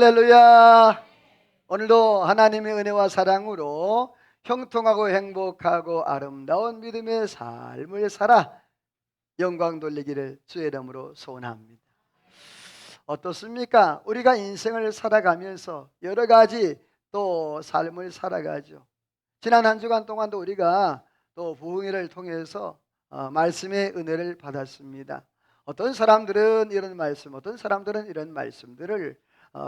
할렐루야. 오늘도 하나님의 은혜와 사랑으로 형통하고 행복하고 아름다운 믿음의 삶을 살아 영광 돌리기를 주의 이름으로 소원합니다. 어떻습니까? 우리가 인생을 살아가면서 여러 가지 또 삶을 살아가죠. 지난 한 주간 동안도 우리가 또 부흥회를 통해서 말씀의 은혜를 받았습니다. 어떤 사람들은 이런 말씀, 어떤 사람들은 이런 말씀들을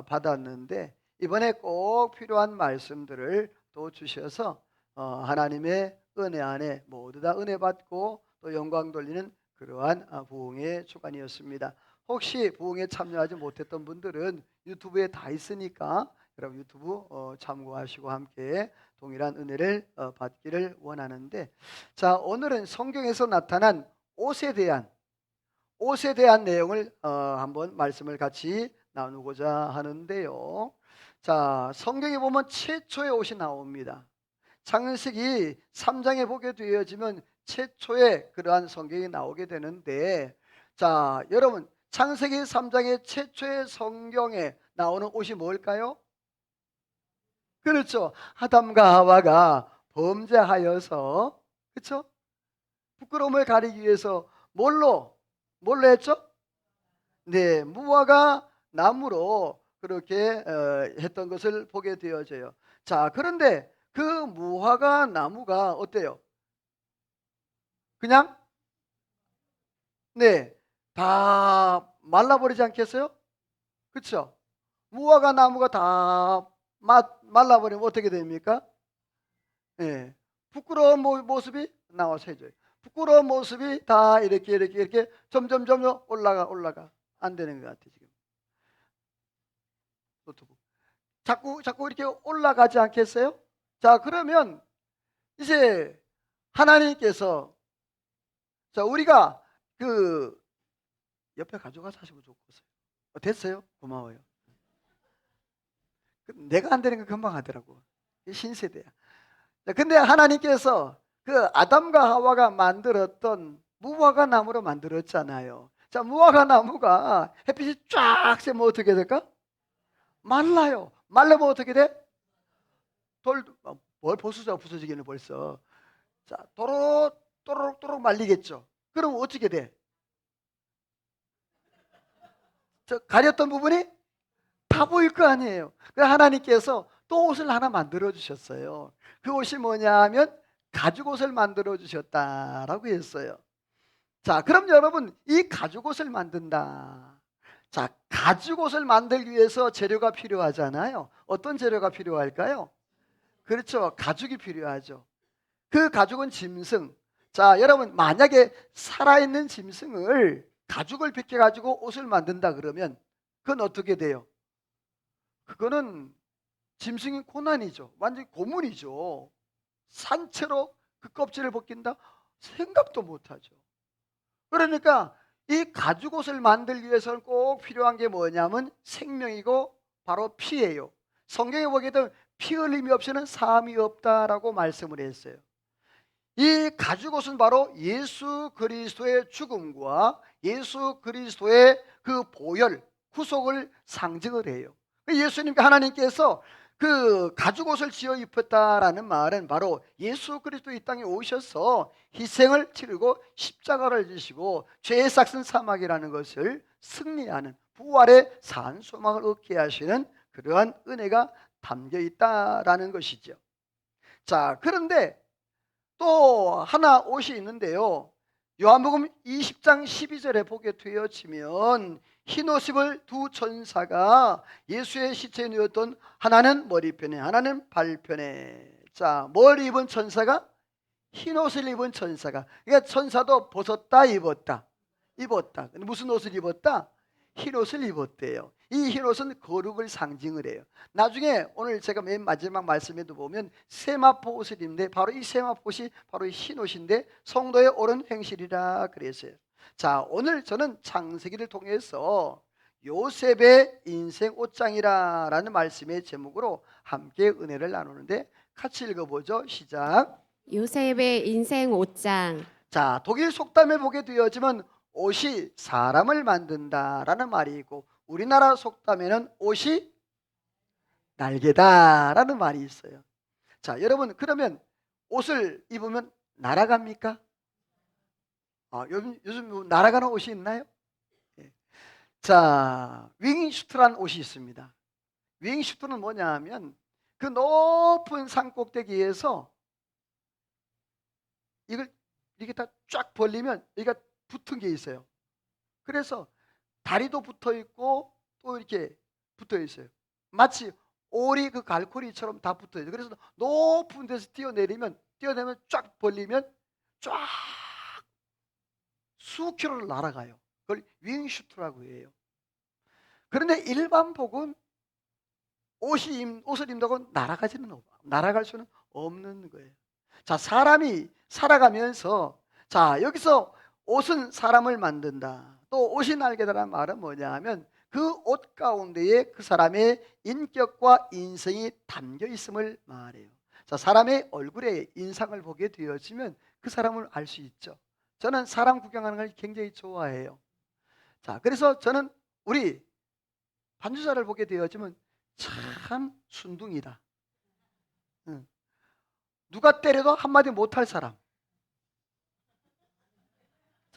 받았는데 이번에 꼭 필요한 말씀들을 또 주셔서 하나님의 은혜 안에 모두 다 은혜 받고 또 영광 돌리는 그러한 부흥의 주간이었습니다. 혹시 부흥에 참여하지 못했던 분들은 유튜브에 다 있으니까 여러분 유튜브 참고하시고 함께 동일한 은혜를 받기를 원하는데, 자, 오늘은 성경에서 나타난 옷에 대한 내용을 한번 말씀을 같이 나누고자 하는데요. 자, 성경에 보면 최초의 옷이 나옵니다. 창세기 3장에 보게 되어지면 최초의 그러한 성경이 나오게 되는데, 자, 여러분 창세기 3장의 최초의 성경에 나오는 옷이 뭘까요? 그렇죠. 아담과 하와가 범죄하여서, 그렇죠? 부끄러움을 가리기 위해서 뭘로 했죠? 네, 무화과 나무로 그렇게 했던 것을 보게 되어져요. 자, 그런데 그 무화과 나무가 어때요? 그냥 네, 다 말라버리지 않겠어요? 그렇죠? 무화과 나무가 다 말라버리면 어떻게 됩니까? 예, 부끄러운 모습이 나와서 해줘요. 부끄러운 모습이 다 이렇게 점점 올라가 안 되는 것 같아요. 지금 노트북 자꾸 이렇게 올라가지 않겠어요? 자, 그러면 이제 하나님께서, 자, 우리가 그 옆에 가져가서 하시면 좋겠어요. 됐어요? 고마워요. 내가 안 되는 건 금방 하더라고. 신세대야. 자, 근데 하나님께서 그 아담과 하와가 만들었던 무화과 나무로 만들었잖아요. 자, 무화과 나무가 햇빛이 쫙 쐬면 어떻게 될까? 말라요. 말라면 어떻게 돼? 뭘 보수자가 부서지기는 벌써. 자, 또록 말리겠죠. 그럼 어떻게 돼? 저 가렸던 부분이 다 보일 거 아니에요. 그래서 하나님께서 또 옷을 하나 만들어 주셨어요. 그 옷이 뭐냐 하면 가죽 옷을 만들어 주셨다라고 했어요. 자, 그럼 여러분, 이 가죽 옷을 만든다. 자, 가죽 옷을 만들기 위해서 재료가 필요하잖아요. 어떤 재료가 필요할까요? 그렇죠. 가죽이 필요하죠. 그 가죽은 짐승. 자, 여러분, 만약에 살아있는 짐승을 가죽을 벗겨가지고 옷을 만든다 그러면 그건 어떻게 돼요? 그거는 짐승이 고난이죠. 완전히 고문이죠. 산채로 그 껍질을 벗긴다? 생각도 못하죠. 그러니까 이 가죽 옷을 만들기 위해서는 꼭 필요한 게 뭐냐면 생명이고 바로 피예요. 성경에 보게 되면 피 흘림이 없이는 사함이 없다라고 말씀을 했어요. 이 가죽 옷은 바로 예수 그리스도의 죽음과 예수 그리스도의 그 보혈, 후속을 상징을 해요. 예수님과 하나님께서 그 가죽 옷을 지어 입혔다라는 말은 바로 예수 그리스도 이 땅에 오셔서 희생을 치르고 십자가를 지시고 죄의 삭슨 사막이라는 것을 승리하는 부활의 산 소망을 얻게 하시는 그러한 은혜가 담겨 있다라는 것이죠. 자, 그런데 또 하나 옷이 있는데요. 요한복음 20장 12절에 보게 되어지면 흰옷 입을 두 천사가 예수의 시체에 누웠던, 하나는 머리편에 하나는 발편에. 자, 머리 입은 천사가, 흰옷을 입은 천사가. 그러니까 천사도 벗었다 입었다. 근데 무슨 옷을 입었다? 흰옷을 입었대요. 이 흰옷은 거룩을 상징을 해요. 나중에 오늘 제가 맨 마지막 말씀에도 보면 세마포 옷을 입는데 바로 이 세마포 옷이 바로 이 흰옷인데 성도의 옳은 행실이라 그랬어요. 자, 오늘 저는 창세기를 통해서 요셉의 인생 옷장이라는 말씀의 제목으로 함께 은혜를 나누는데 같이 읽어보죠. 시작. 요셉의 인생 옷장. 자, 독일 속담에 보게 되어지면 옷이 사람을 만든다라는 말이 있고 우리나라 속담에는 옷이 날개다라는 말이 있어요. 자, 여러분 그러면 옷을 입으면 날아갑니까? 요즘 뭐 날아가는 옷이 있나요? 예. 자, 윙슈트라는 옷이 있습니다. 윙슈트는 뭐냐 하면 그 높은 산 꼭대기에서 이걸 이게 다 쫙 벌리면 여기가 붙은 게 있어요. 그래서 다리도 붙어 있고 또 이렇게 붙어 있어요. 마치 오리 그 갈고리처럼 다 붙어 있어요. 그래서 높은 데서 뛰어내면 쫙 벌리면 쫙 수 킬로를 날아가요. 그걸 윙슈트라고 해요. 그런데 일반 복은 옷을 입는다고 날아갈 수는 없는 거예요. 자, 사람이 살아가면서 자, 여기서 옷은 사람을 만든다. 또 옷이 날개다라는 말은 뭐냐 하면 그 옷 가운데에 그 사람의 인격과 인성이 담겨 있음을 말해요. 자, 사람의 얼굴에 인상을 보게 되어지면 그 사람을 알 수 있죠. 저는 사람 구경하는 걸 굉장히 좋아해요. 자, 그래서 저는 우리 반주자를 보게 되어지면 참 순둥이다. 응. 누가 때려도 한마디 못할 사람.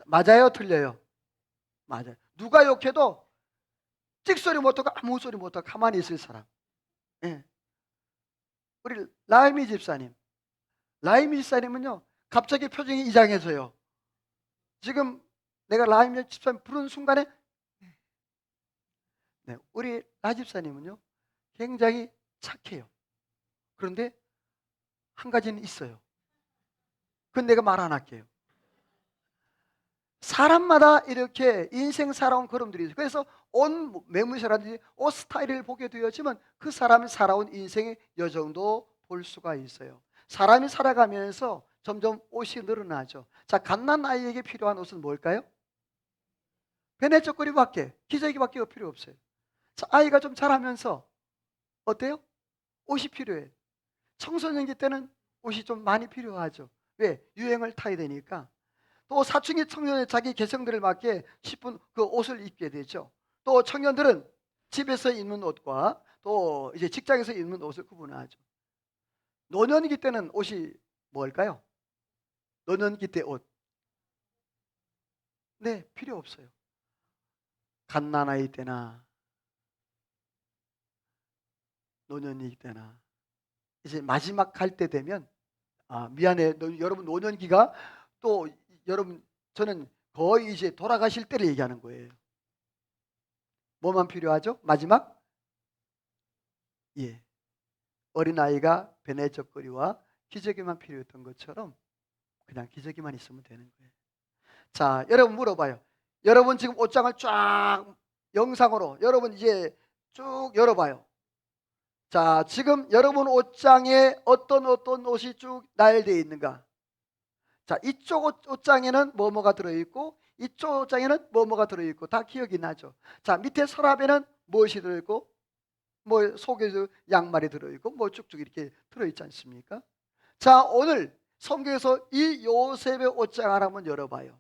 맞아요, 틀려요? 맞아요. 누가 욕해도 찍소리 못하고 아무 소리 못하고 가만히 있을 사람. 예. 우리 라이미 집사님은요 갑자기 표정이 이상해서요. 지금 내가 라이미 집사님 부른 순간에 네, 우리 라 집사님은요 굉장히 착해요. 그런데 한 가지는 있어요. 그건 내가 말 안 할게요. 사람마다 이렇게 인생 살아온 걸음들이 있어요. 그래서 옷 매무새라든지 옷 스타일을 보게 되어지면 그 사람이 살아온 인생의 여정도 볼 수가 있어요. 사람이 살아가면서 점점 옷이 늘어나죠. 자, 갓난 아이에게 필요한 옷은 뭘까요? 베네저고리밖에, 기저귀밖에 필요 없어요. 자, 아이가 좀 자라면서 어때요? 옷이 필요해요. 청소년기 때는 옷이 좀 많이 필요하죠. 왜? 유행을 타야 되니까. 또 사춘기 청년의 자기 개성들을 맞게 10분 그 옷을 입게 되죠. 또 청년들은 집에서 입는 옷과 또 이제 직장에서 입는 옷을 구분하죠. 노년기 때는 옷이 뭘까요? 노년기 때 옷. 네, 필요 없어요. 갓난아이 때나 노년기 때나 이제 마지막 갈 때 되면 미안해. 여러분 노년기가 또 여러분 저는 거의 이제 돌아가실 때를 얘기하는 거예요. 뭐만 필요하죠? 마지막? 예. 어린아이가 베네적거리와 기저귀만 필요했던 것처럼 그냥 기저귀만 있으면 되는 거예요. 자, 여러분 물어봐요. 여러분 지금 옷장을 쫙 영상으로 여러분 이제 쭉 열어봐요. 자, 지금 여러분 옷장에 어떤 옷이 쭉 나열되어 있는가? 자, 이쪽 옷장에는 뭐뭐가 들어있고 이쪽 옷장에는 뭐뭐가 들어있고 다 기억이 나죠. 자, 밑에 서랍에는 무엇이 들어있고 뭐 속에도 양말이 들어있고 뭐 쭉쭉 이렇게 들어있지 않습니까? 자, 오늘 성경에서 이 요셉의 옷장을 한번 열어봐요.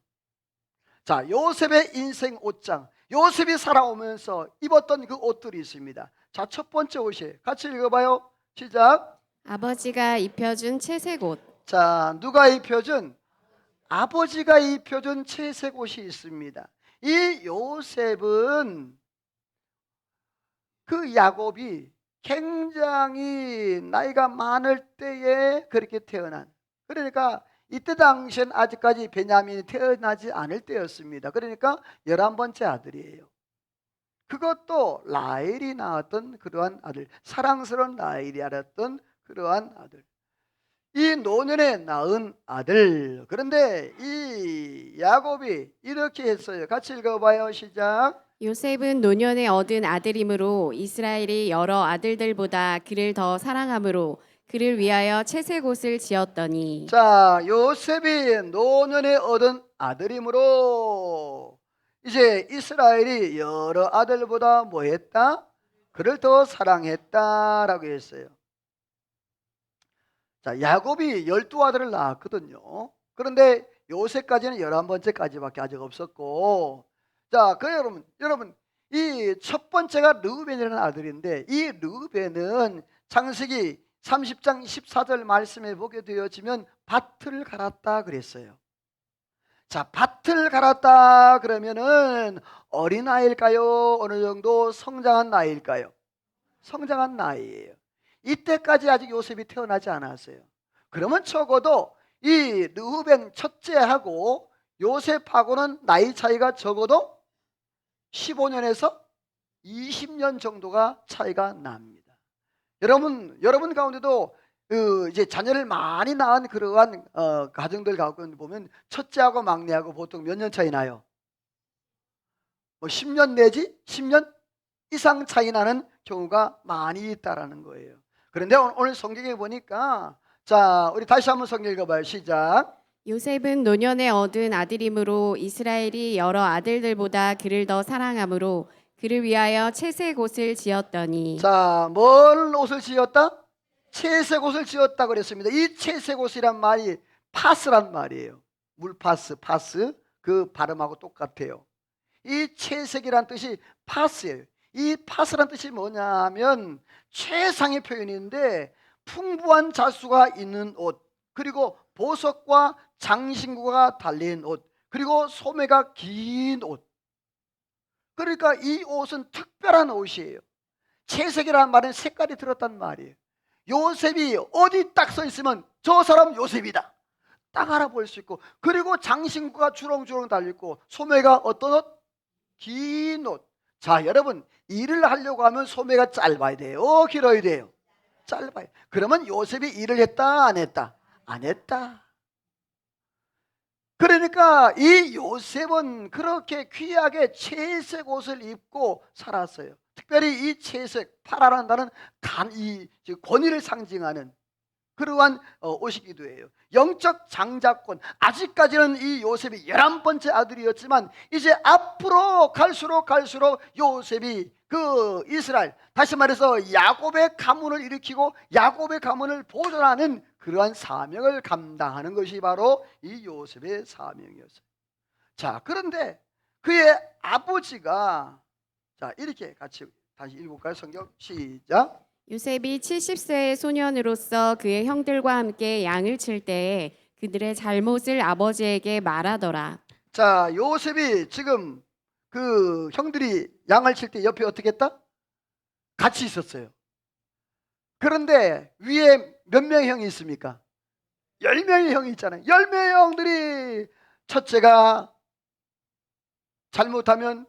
자, 요셉의 인생 옷장, 요셉이 살아오면서 입었던 그 옷들이 있습니다. 자, 첫 번째 옷이에요. 같이 읽어봐요. 시작. 아버지가 입혀준 채색 옷. 자, 누가 입혀준? 아버지가 입혀준 채색 옷이 있습니다. 이 요셉은 그 야곱이 굉장히 나이가 많을 때에 그렇게 태어난, 그러니까 이때 당시엔 아직까지 베냐민이 태어나지 않을 때였습니다. 그러니까 11번째 아들이에요. 그것도 라헬이 낳았던 그러한 아들, 사랑스러운 라헬이 낳았던 그러한 아들, 이 노년에 낳은 아들. 그런데 이 야곱이 이렇게 했어요. 같이 읽어봐요. 시작. 요셉은 노년에 얻은 아들이므로 이스라엘이 여러 아들들보다 그를 더 사랑함으로 그를 위하여 채색 옷을 지었더니. 자, 요셉이 노년에 얻은 아들이므로 이제 이스라엘이 여러 아들보다 뭐 했다? 그를 더 사랑했다라고 했어요. 자, 야곱이 12아들을 낳았거든요. 그런데 요셉까지는 11번째까지밖에 아직 없었고, 자, 그 여러분 이 첫 번째가 르우벤이라는 아들인데, 이 르우벤은 창세기 30장 14절 말씀에 보게 되어지면 밭을 갈았다 그랬어요. 자, 밭을 갈았다 그러면은 어린아이일까요? 어느 정도 성장한 나이일까요? 성장한 나이예요. 이때까지 아직 요셉이 태어나지 않았어요. 그러면 적어도 이 르우벤 첫째하고 요셉하고는 나이 차이가 적어도 15년에서 20년 정도가 차이가 납니다. 여러분 가운데도 이제 자녀를 많이 낳은 그러한 가정들 가운데 보면 첫째하고 막내하고 보통 몇 년 차이 나요? 뭐 10년 내지 10년 이상 차이 나는 경우가 많이 있다라는 거예요. 그런데 오늘 성경에 보니까, 자, 우리 다시 한번 성경 읽어봐요. 시작. 요셉은 노년에 얻은 아들이므로 이스라엘이 여러 아들들보다 그를 더 사랑하므로 그를 위하여 채색 옷을 지었더니. 자, 뭘 옷을 지었다? 채색 옷을 지었다 그랬습니다. 이 채색 옷이란 말이 파스란 말이에요. 물파스, 파스, 그 발음하고 똑같아요. 이 채색이란 뜻이 파스예요. 이 파스란 뜻이 뭐냐면 최상의 표현인데, 풍부한 자수가 있는 옷, 그리고 보석과 장신구가 달린 옷, 그리고 소매가 긴 옷. 그러니까 이 옷은 특별한 옷이에요. 채색이라는 말은 색깔이 들었단 말이에요. 요셉이 어디 딱 서 있으면 저 사람 요셉이다 딱 알아볼 수 있고, 그리고 장신구가 주렁주렁 달려있고, 소매가 어떤 옷? 긴 옷. 자, 여러분, 일을 하려고 하면 소매가 짧아야 돼요? 길어야 돼요? 짧아요. 그러면 요셉이 일을 했다 안 했다? 안 했다. 그러니까 이 요셉은 그렇게 귀하게 채색 옷을 입고 살았어요. 특별히 이 채색, 파라란다는 이 권위를 상징하는 그러한 옷이기도 해요. 영적 장자권. 아직까지는 이 요셉이 11번째 아들이었지만, 이제 앞으로 갈수록 요셉이 그 이스라엘, 다시 말해서 야곱의 가문을 일으키고 야곱의 가문을 보존하는 그러한 사명을 감당하는 것이 바로 이 요셉의 사명이었어요. 자, 그런데 그의 아버지가, 자, 이렇게 같이 다시 읽어볼까요? 성경 시작. 요셉이 70세의 소년으로서 그의 형들과 함께 양을 칠 때에 그들의 잘못을 아버지에게 말하더라. 자, 요셉이 지금 그 형들이 양을 칠 때 옆에 어떻게 했다? 같이 있었어요. 그런데 위에 몇 명의 형이 있습니까? 10명의 형이 있잖아요. 10명의 형들이 첫째가 잘못하면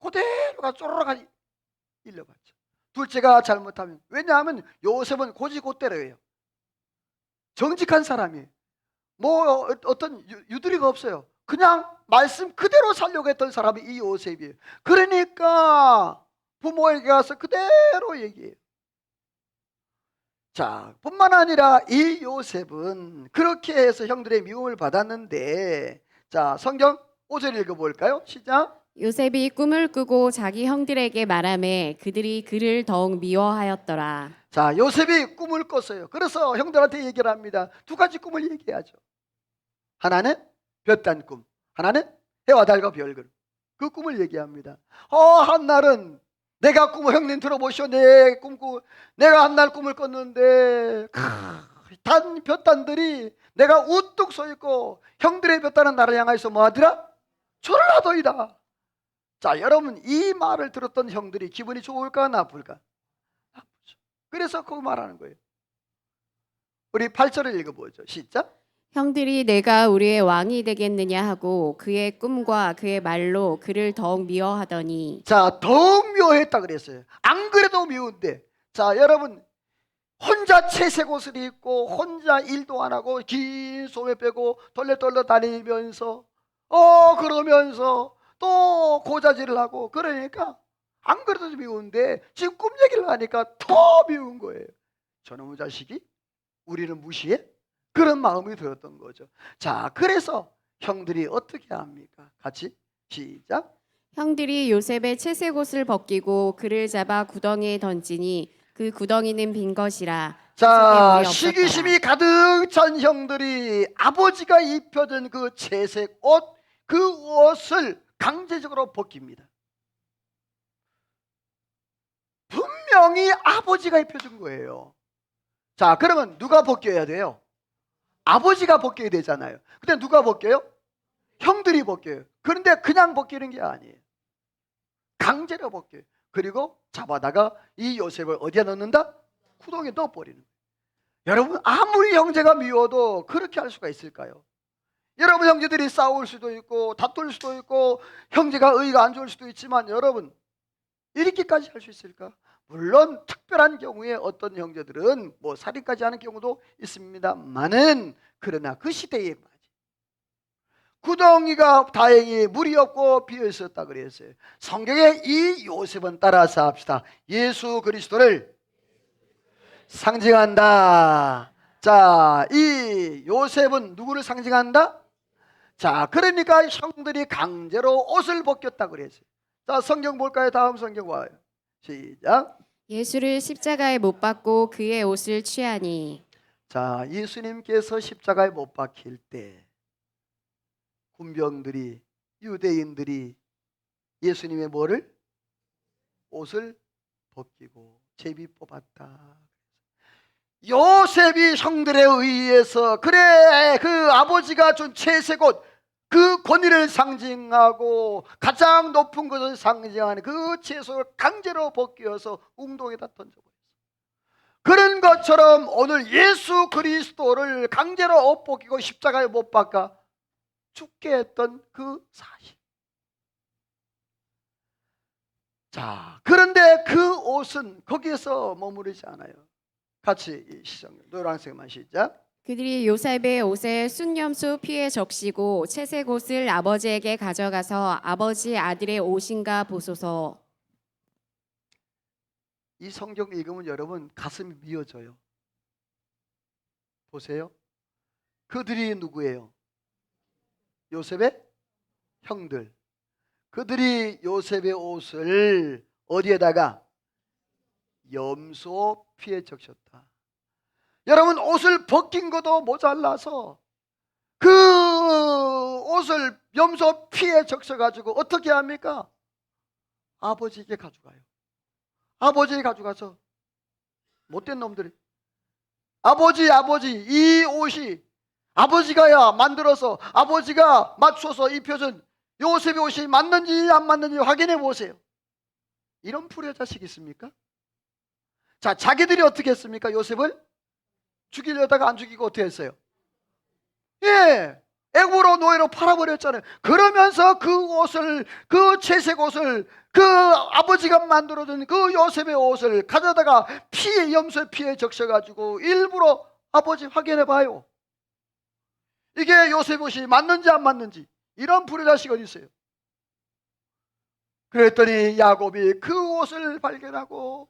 그대로가 쪼르르가 일러갔죠. 둘째가 잘못하면, 왜냐하면 요셉은 고지고대로예요. 정직한 사람이에요. 뭐 어떤 유두리가 없어요. 그냥 말씀 그대로 살려고 했던 사람이 이 요셉이에요. 그러니까 부모에게 가서 그대로 얘기해요. 자, 뿐만 아니라 이 요셉은 그렇게 해서 형들의 미움을 받았는데, 자, 성경 5절 읽어볼까요? 시작. 요셉이 꿈을 꾸고 자기 형들에게 말하매 그들이 그를 더욱 미워하였더라. 자, 요셉이 꿈을 꿨어요. 그래서 형들한테 얘기를 합니다. 두 가지 꿈을 얘기하죠. 하나는 볕단 꿈, 하나는 해와 달과 별들. 그 꿈을 얘기합니다. 한날은 내가 꿈을, 형님 들어보시오. 내가 한 날 꿈을 꿨는데 볕단들이 내가 우뚝 서 있고, 형들의 볕단은 나를 향해서 뭐하더라? 절을 하더이다. 자, 여러분, 이 말을 들었던 형들이 기분이 좋을까 나쁠까? 나쁘죠. 그래서 그 말하는 거예요. 우리 8절을 읽어보죠. 시작. 형들이 내가 우리의 왕이 되겠느냐 하고 그의 꿈과 그의 말로 그를 더욱 미워하더니. 자, 더욱 미워했다 그랬어요. 안 그래도 미운데. 자, 여러분, 혼자 채색 옷을 입고 혼자 일도 안 하고 긴 소매 빼고 덜레덜레 다니면서 그러면서 또 고자질을 하고, 그러니까 안 그래도 미운데 지금 꿈 얘기를 하니까 더 미운 거예요. 저놈의 자식이 우리를 무시해? 그런 마음이 들었던 거죠. 자, 그래서 형들이 어떻게 합니까? 같이 시작. 형들이 요셉의 채색 옷을 벗기고 그를 잡아 구덩이에 던지니 그 구덩이는 빈 것이라. 자, 시기심이 가득 찬 형들이 아버지가 입혀준 그 채색 옷, 그 옷을 강제적으로 벗깁니다. 분명히 아버지가 입혀준 거예요. 자, 그러면 누가 벗겨야 돼요? 아버지가 벗겨야 되잖아요. 근데 누가 벗겨요? 형들이 벗겨요. 그런데 그냥 벗기는 게 아니에요. 강제로 벗겨요. 그리고 잡아다가 이 요셉을 어디에 넣는다? 구덩이에 넣어버리는 거예요. 여러분, 아무리 형제가 미워도 그렇게 할 수가 있을까요? 여러분, 형제들이 싸울 수도 있고 다툴 수도 있고 형제가 의가 안 좋을 수도 있지만 여러분, 이렇게까지 할 수 있을까? 물론 특별한 경우에 어떤 형제들은 뭐 살인까지 하는 경우도 있습니다만은, 그러나 그 시대에 구덩이가 다행히 물이 없고 비어 있었다 그랬어요. 성경에 이 요셉은, 따라서 합시다, 예수 그리스도를 상징한다. 자, 이 요셉은 누구를 상징한다? 자, 그러니까 형들이 강제로 옷을 벗겼다 그랬어요. 자, 성경 볼까요? 다음 성경 와요. 시작. 예수를 십자가에 못 박고 그의 옷을 취하니. 자, 예수님께서 십자가에 못 박힐 때 군병들이, 유대인들이 예수님의 뭐를? 옷을 벗기고 제비 뽑았다. 요셉이 형들에 의해서, 그래, 그 아버지가 준 채색옷, 그 권위를 상징하고 가장 높은 것을 상징하는 그 채색을 강제로 벗겨서 웅동에다 던져버렸어요. 그런 것처럼 오늘 예수 그리스도를 강제로 옷 벗기고 십자가에 못 박아 죽게 했던 그 사실. 자, 그런데 그 옷은 거기에서 머무르지 않아요. 같이 이 시작, 노란색만 시작. 그들이 요셉의 옷에 순염소 피에 적시고 채색 옷을 아버지에게 가져가서 아버지 아들의 옷인가 보소서. 이 성경 읽으면 여러분 가슴이 미어져요. 보세요. 그들이 누구예요? 요셉의 형들. 그들이 요셉의 옷을 어디에다가? 염소 피에 적셨다. 여러분, 옷을 벗긴 것도 모자라서 그 옷을 염소 피에 적셔가지고 어떻게 합니까? 아버지에게 가져가요. 아버지에게 가져가서 못된 놈들이, 아버지 이 옷이 아버지가야 만들어서 아버지가 맞춰서 입혀준 요셉의 옷이 맞는지 안 맞는지 확인해 보세요. 이런 불효 자식이 있습니까? 자, 자기들이 어떻게 했습니까? 요셉을 죽이려다가 안 죽이고 어떻게 했어요? 예, 애국으로 노예로 팔아버렸잖아요. 그러면서 그 옷을, 그 채색 옷을, 그 아버지가 만들어준 그 요셉의 옷을 가져다가 피에, 염소 피에 적셔가지고 일부러 아버지 확인해 봐요. 이게 요셉 옷이 맞는지 안 맞는지. 이런 불효자식이 어디 있어요? 그랬더니 야곱이 그 옷을 발견하고,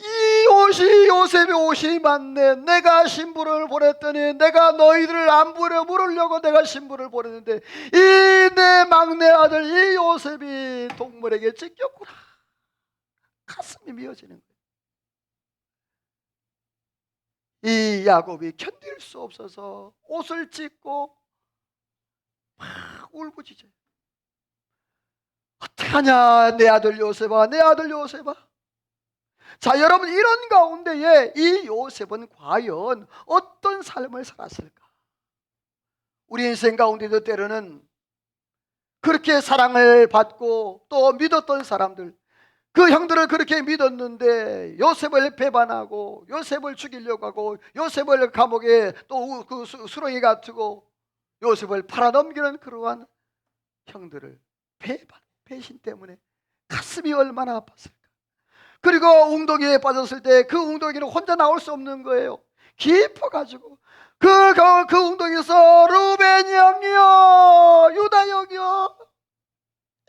이 옷이 요셉의 옷이 맞네. 내가 신부를 보냈더니, 내가 너희들을 안 물으려고 내가 신부를 보냈는데 이 내 막내 아들 이 요셉이 동물에게 찢겼구나. 가슴이 미어지는 거예요. 이 야곱이 견딜 수 없어서 옷을 찢고 막 울부짖어요. 어떡하냐, 내 아들 요셉아, 내 아들 요셉아. 자, 여러분, 이런 가운데에 이 요셉은 과연 어떤 삶을 살았을까? 우리 인생 가운데도 때로는 그렇게 사랑을 받고 또 믿었던 사람들, 그 형들을 그렇게 믿었는데 요셉을 배반하고 요셉을 죽이려고 하고 요셉을 감옥에 또 그 수렁에 두고 요셉을 팔아넘기는 그러한 형들을 배신 때문에 가슴이 얼마나 아팠을까? 그리고 웅덩이에 빠졌을 때 그 웅덩이는 혼자 나올 수 없는 거예요. 깊어가지고 그 웅덩이에서 루벤 형이요, 유다 형이요,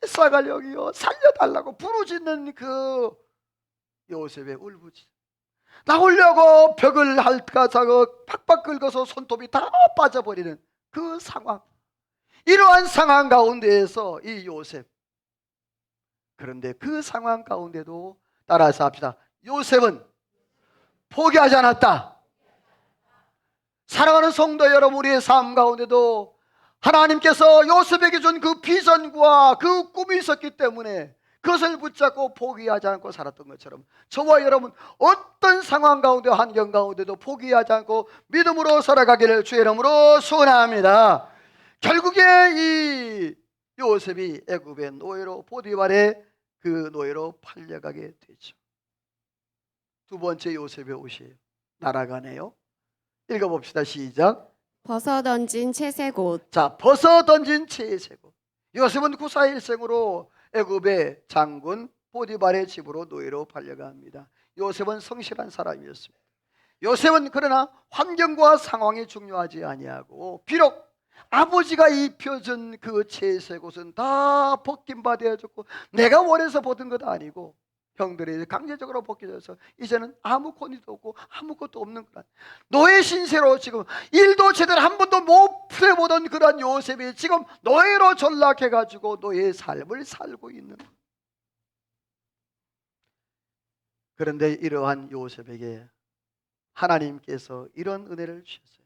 이사갈 형이요, 살려달라고 부르짖는 그 요셉의 울부짖. 나오려고 벽을 핥아서 팍팍 긁어서 손톱이 다 빠져버리는 그 상황. 이러한 상황 가운데에서 이 요셉, 그런데 그 상황 가운데도 따라서 합시다, 요셉은 포기하지 않았다. 사랑하는 성도 여러분, 우리의 삶 가운데도 하나님께서 요셉에게 준 그 비전과 그 꿈이 있었기 때문에 그것을 붙잡고 포기하지 않고 살았던 것처럼 저와 여러분 어떤 상황 가운데 환경 가운데도 포기하지 않고 믿음으로 살아가기를 주의 이름으로 소원합니다. 결국에 이 요셉이 애굽의 노예로 보디발의 그 노예로 팔려가게 되죠. 두 번째 요셉의 옷이에요. 날아가네요. 읽어봅시다. 시작. 벗어 던진 채색옷. 자, 벗어 던진 채색옷. 요셉은 구사일생으로 애굽의 장군 보디발의 집으로 노예로 팔려갑니다. 요셉은 성실한 사람이었습니다. 요셉은 그러나 환경과 상황이 중요하지 아니하고 비록 아버지가 입혀준 그 채색옷은 다 벗긴 바 되어졌고 내가 원해서 벗은 것 아니고 형들이 강제적으로 벗겨져서 이제는 아무 권위도 없고 아무것도 없는 그런 노예 신세로 지금 일도 제대로 한 번도 못 풀어보던 그런 요셉이 지금 노예로 전락해가지고 노예의 삶을 살고 있는. 그런데 이러한 요셉에게 하나님께서 이런 은혜를 주셨어요.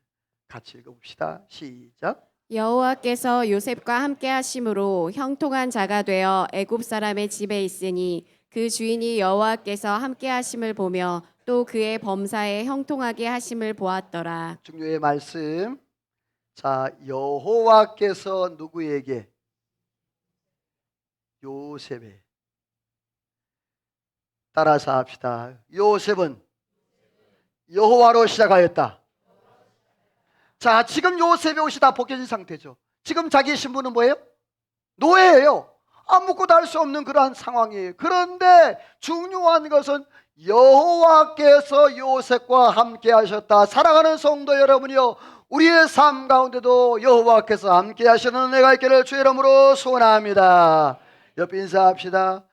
같이 읽어봅시다. 시작. 여호와께서 요셉과 함께 하심으로 형통한 자가 되어 애굽 사람의 집에 있으니 그 주인이 여호와께서 함께 하심을 보며 또 그의 범사에 형통하게 하심을 보았더라. 중요의 말씀. 자, 여호와께서 누구에게? 요셉에. 따라서 합시다. 요셉은 여호와로 시작하였다. 자, 지금 요셉의 옷이 다 벗겨진 상태죠. 지금 자기 신분은 뭐예요? 노예예요. 아무것도 할 수 없는 그러한 상황이에요. 그런데 중요한 것은 여호와께서 요셉과 함께 하셨다. 사랑하는 성도 여러분이요, 우리의 삶 가운데도 여호와께서 함께 하시는 은혜가 있기를 주의 이름으로 소원합니다. 옆에 인사합시다.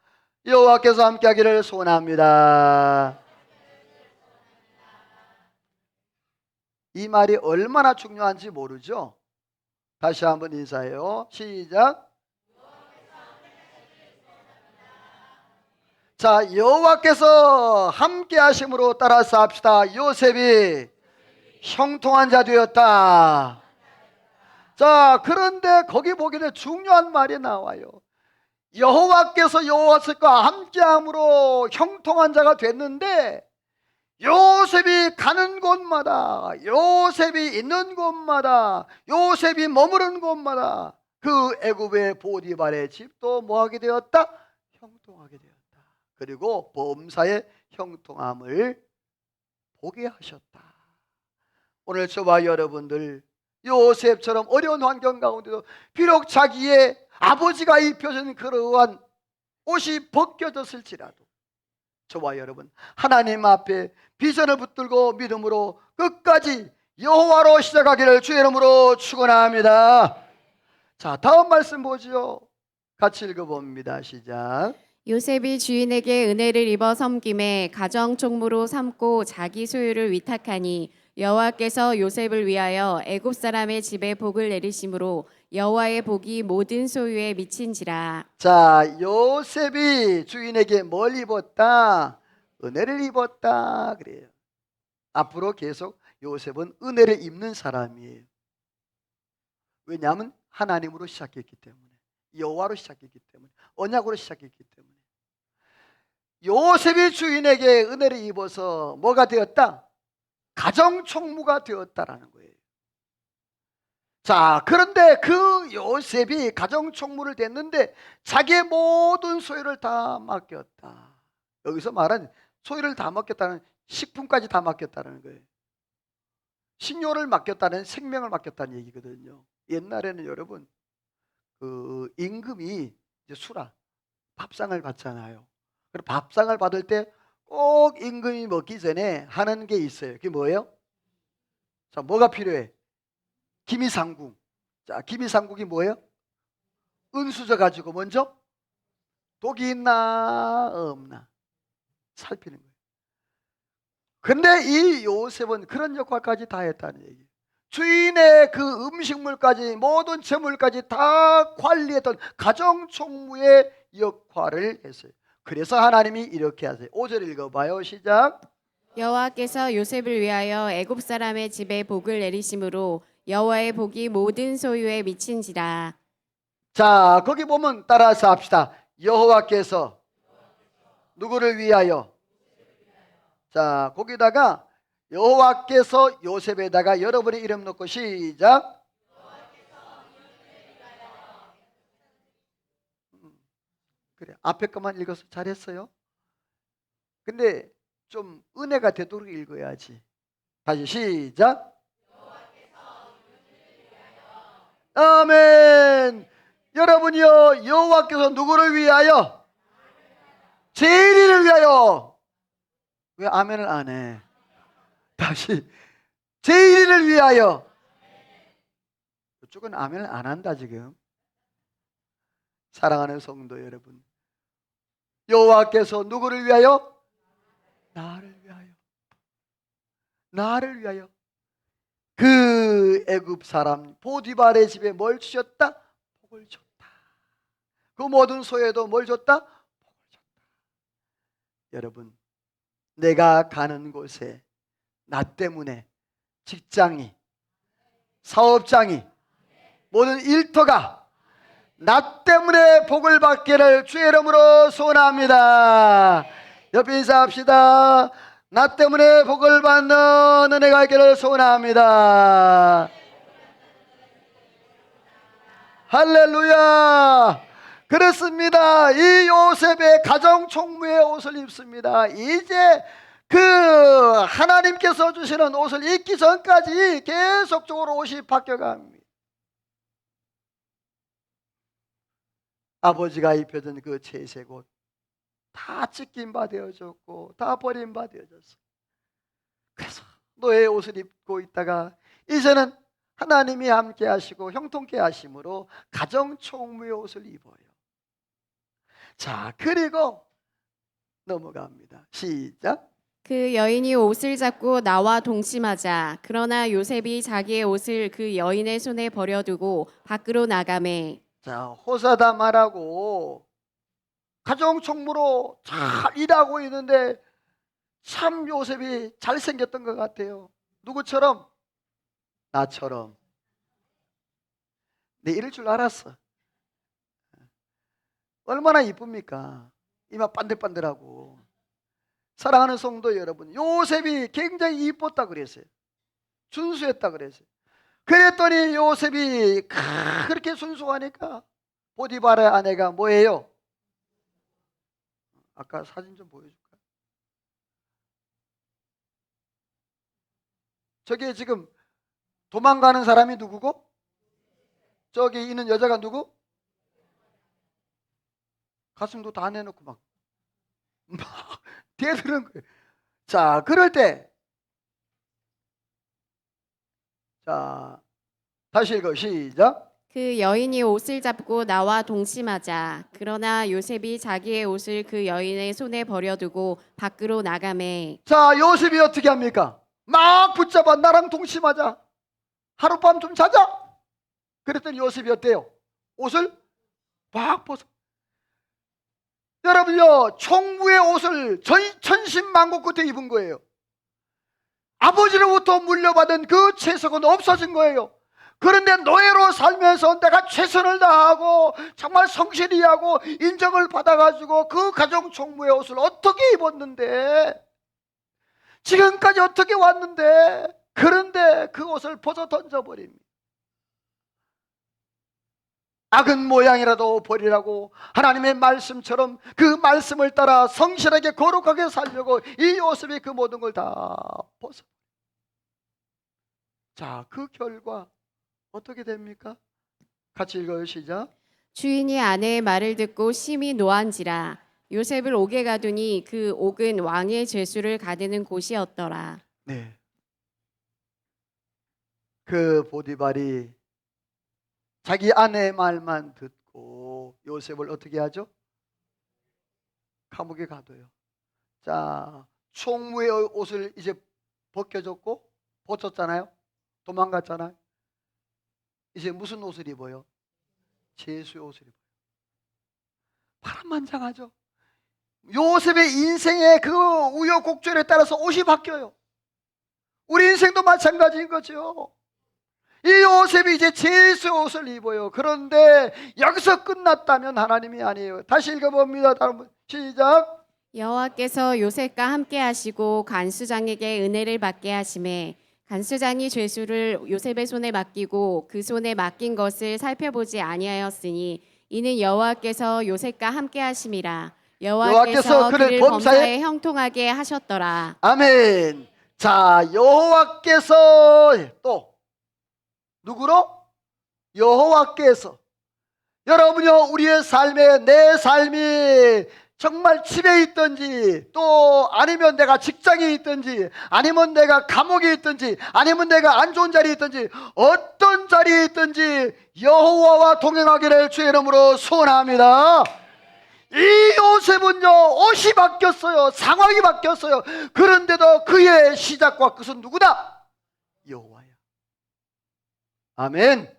여호와께서 함께 하기를 소원합니다. 이 말이 얼마나 중요한지 모르죠? 다시 한번 인사해요. 시작. 자, 여호와께서 함께 하심으로 따라서 합시다. 요셉이 형통한 자 되었다. 자, 그런데 거기 보게 되면 중요한 말이 나와요. 여호와께서 요셉과 함께함으로 형통한 자가 됐는데 요셉이 가는 곳마다, 요셉이 있는 곳마다, 요셉이 머무른 곳마다 그 애굽의 보디발의 집도 뭐하게 되었다? 형통하게 되었다. 그리고 범사의 형통함을 보게 하셨다. 오늘 저와 여러분들 요셉처럼 어려운 환경 가운데도 비록 자기의 아버지가 입혀준 그러한 옷이 벗겨졌을지라도 저와 여러분 하나님 앞에 비전을 붙들고 믿음으로 끝까지 여호와로 시작하기를 주의 이름으로 축원합니다. 자, 다음 말씀 보죠. 같이 읽어봅니다. 시작. 요셉이 주인에게 은혜를 입어 섬김에 가정 총무로 삼고 자기 소유를 위탁하니 여호와께서 요셉을 위하여 애굽 사람의 집에 복을 내리심으로 여호와의 복이 모든 소유에 미친지라. 자, 요셉이 주인에게 뭘 입었다? 은혜를 입었다 그래요. 앞으로 계속 요셉은 은혜를 입는 사람이에요. 왜냐하면 하나님으로 시작했기 때문에, 여호와로 시작했기 때문에, 언약으로 시작했기 때문에. 요셉이 주인에게 은혜를 입어서 뭐가 되었다? 가정 총무가 되었다라는 거예요. 자, 그런데 그 요셉이 가정 총무를 됐는데 자기의 모든 소유를 다 맡겼다. 여기서 말한 소유를 다 맡겼다는 식품까지 다 맡겼다는 거예요. 식료를 맡겼다는 생명을 맡겼다는 얘기거든요. 옛날에는 여러분 그 임금이 이제 수라 밥상을 받잖아요. 그럼 밥상을 받을 때 꼭 임금이 먹기 전에 하는 게 있어요. 그게 뭐예요? 자, 뭐가 필요해? 기미상궁. 자, 기미상궁이 뭐예요? 은수저 가지고 먼저 독이 있나 없나 살피는 거예요. 근데 이 요셉은 그런 역할까지 다 했다는 얘기예요. 주인의 그 음식물까지 모든 재물까지 다 관리했던 가정총무의 역할을 했어요. 그래서 하나님이 이렇게 하세요. 5절 읽어봐요. 시작. 여호와께서 요셉을 위하여 애굽 사람의 집에 복을 내리심으로 여호와의 복이 모든 소유에 미친지라. 자, 거기 보면 따라서 합시다. 여호와께서 누구를 위하여? 자, 거기다가 여호와께서 요셉에다가 여러분의 이름 넣고 시작. 그래, 앞에 것만 읽어서 잘했어요. 근데 좀 은혜가 되도록 읽어야지. 다시 시작. 아멘. 여러분이요, 여호와께서 누구를 위하여? 제일이를 위하여. 왜 아멘을 안 해? 다시 제일이를 위하여. 이쪽은 아멘을 안 한다 지금. 사랑하는 성도 여러분, 여호와께서 누구를 위하여? 나를 위하여. 나를 위하여. 그 애굽 사람 보디발의 집에 뭘 주셨다? 복을 줬다. 그 모든 소에도 뭘 줬다? 복을 줬다. 여러분, 내가 가는 곳에 나 때문에 직장이, 사업장이, 모든 일터가 나 때문에 복을 받기를 주의 이름으로 소원합니다. 옆에 인사합시다. 나 때문에 복을 받는 은혜가 있기를 소원합니다. 할렐루야. 그렇습니다. 이 요셉의 가정 총무의 옷을 입습니다. 이제 그 하나님께서 주시는 옷을 입기 전까지 계속적으로 옷이 바뀌어갑니다. 아버지가 입혀준 그 채색 옷 다 찢긴 바 되어졌고 다 버린 바 되어졌어. 그래서 노예의 옷을 입고 있다가 이제는 하나님이 함께 하시고 형통케 하심으로 가정 총무의 옷을 입어요. 자, 그리고 넘어갑니다. 시작. 그 여인이 옷을 잡고 나와 동침하자 그러나 요셉이 자기의 옷을 그 여인의 손에 버려두고 밖으로 나가매. 자, 호사다마라고 가정 총무로 잘 일하고 있는데 참 요셉이 잘생겼던 것 같아요. 누구처럼? 나처럼. 내 이럴 줄 알았어. 얼마나 이쁩니까? 이마 반들반들하고. 사랑하는 성도 여러분, 요셉이 굉장히 이뻤다 그랬어요. 순수했다 그랬어요. 그랬더니 요셉이 그렇게 순수하니까 보디발의 아내가 뭐예요? 아까 사진 좀 보여줄까? 저기 지금 도망가는 사람이 누구고? 저기 있는 여자가 누구? 가슴도 다 내놓고 막 대드는 거예요. 자, 그럴 때, 자, 다시 읽어. 시작. 그 여인이 옷을 잡고 나와 동침하자 그러나 요셉이 자기의 옷을 그 여인의 손에 버려두고 밖으로 나가매. 자, 요셉이 어떻게 합니까? 막 붙잡아 나랑 동침하자. 하룻밤 좀 자자. 그랬더니 요셉이 어때요? 옷을 막 벗어. 여러분요, 총무의 옷을 천신만고 끝에 입은 거예요. 아버지로부터 물려받은 그 채석은 없어진 거예요. 그런데 노예로 살면서 내가 최선을 다하고 정말 성실히 하고 인정을 받아가지고 그 가정 총무의 옷을 어떻게 입었는데, 지금까지 어떻게 왔는데, 그런데 그 옷을 벗어 던져버립니다. 악은 모양이라도 버리라고 하나님의 말씀처럼 그 말씀을 따라 성실하게 거룩하게 살려고 이 요셉이 그 모든 걸 다 벗어. 자, 그 결과 어떻게 됩니까? 같이 읽어요. 시작. 주인이 아내의 말을 듣고 심히 노한지라 요셉을 옥에 가두니 그 옥은 왕의 죄수를 가두는 곳이었더라. 네. 그 보디발이 자기 아내의 말만 듣고 요셉을 어떻게 하죠? 감옥에 가둬요. 자, 총무의 옷을 이제 벗겨줬고 벗었잖아요. 도망갔잖아요. 이제 무슨 옷을 입어요? 제수의 옷을 입어요. 파란만장하죠. 요셉의 인생의 그 우여곡절에 따라서 옷이 바뀌어요. 우리 인생도 마찬가지인 거죠. 이 요셉이 이제 제수의 옷을 입어요. 그런데 여기서 끝났다면 하나님이 아니에요. 다시 읽어봅니다. 다른 분 시작. 여호와께서 요셉과 함께 하시고 간수장에게 은혜를 받게 하심에 간수장이 죄수를 요셉의 손에 맡기고 그 손에 맡긴 것을 살펴보지 아니하였으니 이는 여호와께서 요셉과 함께 하심이라. 여호와께서 그를 그를 범사에 범사에 형통하게 하셨더라. 아멘. 자, 여호와께서 또 누구로? 여호와께서. 여러분요, 우리의 삶에 내 삶이 정말 집에 있든지 또 아니면 내가 직장에 있든지 아니면 내가 감옥에 있든지 아니면 내가 안 좋은 자리에 있든지 어떤 자리에 있든지 여호와와 동행하기를 주의 이름으로 소원합니다. 이 요셉은요, 옷이 바뀌었어요. 상황이 바뀌었어요. 그런데도 그의 시작과 끝은 누구다? 여호와야. 아멘.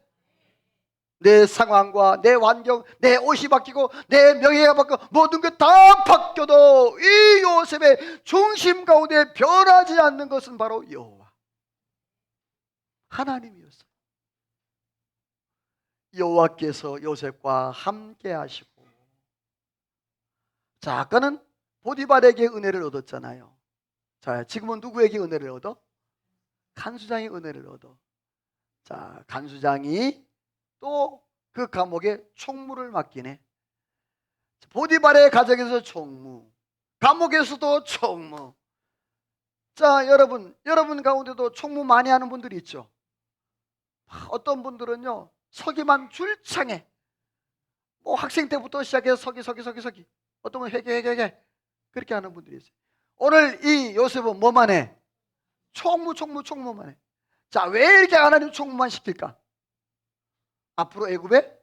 내 상황과 내 환경, 내 옷이 바뀌고 내 명예가 바뀌고 모든 게 다 바뀌어도 이 요셉의 중심 가운데 변하지 않는 것은 바로 여호와 하나님이었어요. 여호와께서 요셉과 함께 하시고, 자, 아까는 보디발에게 은혜를 얻었잖아요. 자, 지금은 누구에게 은혜를 얻어? 간수장의 은혜를 얻어. 자, 간수장이 또 그 감옥에 총무를 맡기네. 보디발의 가정에서 총무, 감옥에서도 총무. 자, 여러분 가운데도 총무 많이 하는 분들이 있죠. 어떤 분들은요, 서기만 줄창에 뭐 학생 때부터 시작해서 서기. 어떤 분은 회계 그렇게 하는 분들이 있어요. 오늘 이 요셉은 뭐만 해? 총무만 해. 자, 왜 이렇게 하나님 총무만 시킬까? 앞으로 애굽의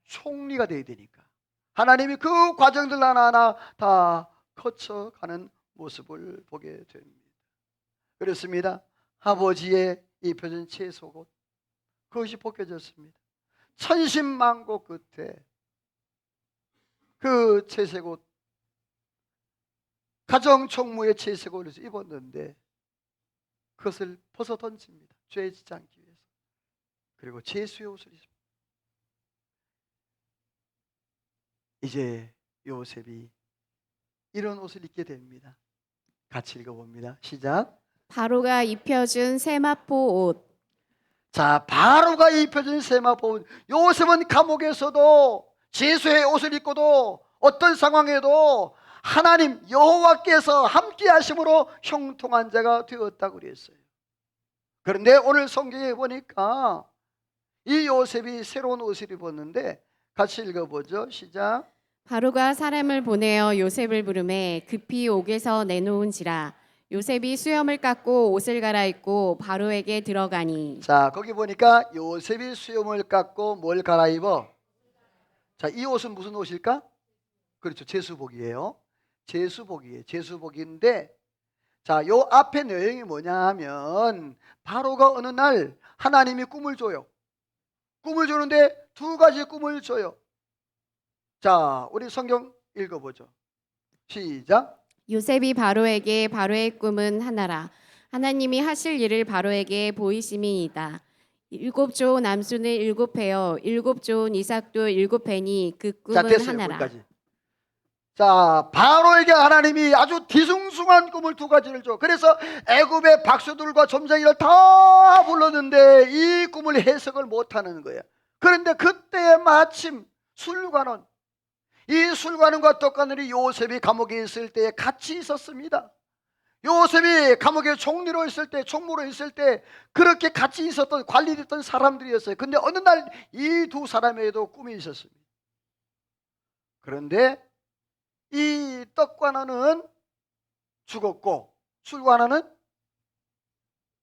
총리가 돼야 되니까. 하나님이 그 과정들 하나하나 다 거쳐가는 모습을 보게 됩니다. 그렇습니다. 아버지의 입혀진 채소옷, 그것이 벗겨졌습니다. 천신만고 끝에 그 채색옷, 가정총무의 채색옷을 입었는데 그것을 벗어 던집니다. 죄 짓지 않기 위해서. 그리고 제수의 옷을 입습니다. 이제 요셉이 이런 옷을 입게 됩니다. 같이 읽어봅니다. 시작. 바로가 입혀준 세마포 옷. 자, 바로가 입혀진 세마포 옷. 요셉은 감옥에서도 제수의 옷을 입고도 어떤 상황에도 하나님 여호와께서 함께 하심으로 형통한 자가 되었다고 그랬어요. 그런데 오늘 성경에 보니까 이 요셉이 새로운 옷을 입었는데 같이 읽어보죠. 시작. 바로가 사람을 보내어 요셉을 부르매 급히 옥에서 내놓은지라. 요셉이 수염을 깎고 옷을 갈아입고 바로에게 들어가니. 자, 거기 보니까 요셉이 수염을 깎고 뭘 갈아입어? 자, 이 옷은 무슨 옷일까? 그렇죠. 제수복이에요. 제수복인데, 자, 요 앞에 내용이 뭐냐 하면 바로가 어느 날 하나님이 꿈을 줘요. 꿈을 주는데 두 가지 꿈을 줘요. 자, 우리 성경 읽어보죠. 시작. 요셉이 바로에게 바로의 꿈은 하나라. 하나님이 하실 일을 바로에게 보이심이니이다. 7조 남수는 7회여 7좋은 이삭도 7회니 그 자, 꿈은 됐어요. 하나라. 거기까지. 자, 바로에게 하나님이 아주 뒤숭숭한 꿈을 두 가지를 줘. 그래서 애굽의 박수들과 점쟁이를 다 불렀는데 이 꿈을 해석을 못하는 거예요. 그런데 그때 마침 이 술관원과 떡가늘이 요셉이 감옥에 있을 때 같이 있었습니다. 요셉이 감옥에 총무로 있을 때 그렇게 같이 있었던 관리됐던 사람들이었어요. 근데 어느 날 이 두 사람에게도 꿈이 있었습니다. 그런데 이 떡관원은 죽었고 술관원은